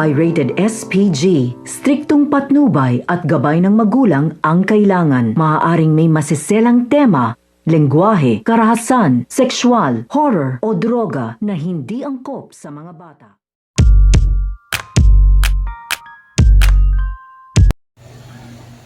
ay rated SPG. Striktong patnubay at gabay ng magulang ang kailangan. Maaaring may masiselang tema, lengguwahe, karahasan, sexual, horror o droga na hindi angkop sa mga bata.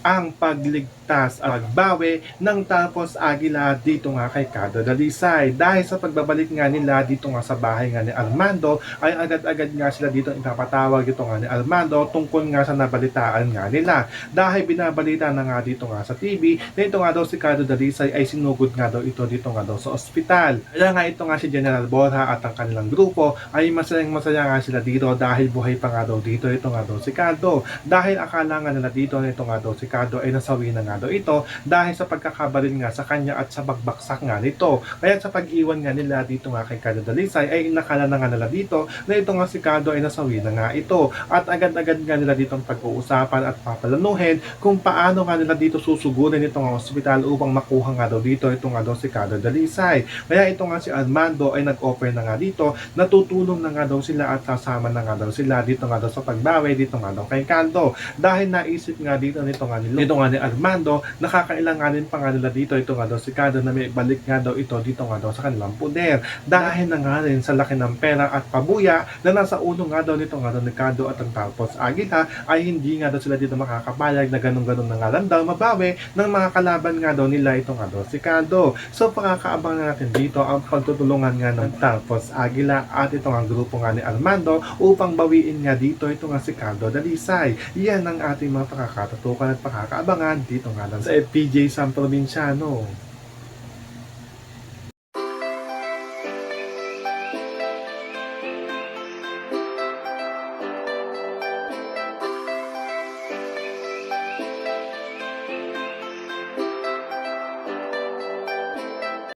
Ang pagligtas at pagbawi ng Talpos Aguila dito nga kay Cardo Dalisay. Dahil sa pagbabalik nga nila dito nga sa bahay nga ni Armando, ay agad-agad nga sila dito ipapatawag dito nga ni Armando tungkol nga sa nabalitaan nga nila. Dahil binabalita na nga dito nga sa TV na ito nga daw si Cardo Dalisay ay sinugod nga daw ito dito nga daw sa ospital. Kaya nga ito nga si General Borja at ang kanilang grupo ay masayang-masaya nga sila dito dahil buhay pa nga daw dito ito nga daw si Cardo. Dahil akala nga nila dito na ito nga daw si Cardo ay nasawi na nga daw ito dahil sa pagkakabaril nga sa kanya at sa pagbaksak nga nito. Kaya sa pag-iwan nga nila dito nga kay Cardo Dalisay ay inakala na nga nila dito na ito nga si Cardo ay nasawi na nga ito. At agad-agad nga nila dito pag-uusapan at papalanuhin kung paano nga nila dito susugurin itong ospital upang makuha nga daw dito ito nga daw si Cardo Dalisay. Kaya ito nga si Armando ay nag-offer na nga dito na tutulong na nga daw sila at sasama na nga daw sila dito nga daw sa pagbawi dito nga daw kay Cardo. Dahil naisip nga dito nito nga ni Armando, nakakailanganin pa nga nila dito ito nga daw si Cardo na may balik nga daw ito dito nga daw sa kanilang puder. Dahil na nga rin sa laki ng pera at pabuya na nasa ulo nga daw nito nga daw ni Cardo at ang Talpos Aguila ay hindi nga daw sila dito makakapayag na ganun-ganun na nga lang daw mabawi ng mga kalaban nga daw nila ito nga daw si Cardo. So pakakaabang natin dito ang pagtutulungan nga ng Talpos Aguila at ito nga grupo nga ni Armando upang bawiin nga dito ito nga si Cardo Dalisay. Yan ang ating mga pakakatutukan at pakakaabangan dito nga lang sa FPJ San Provinciano.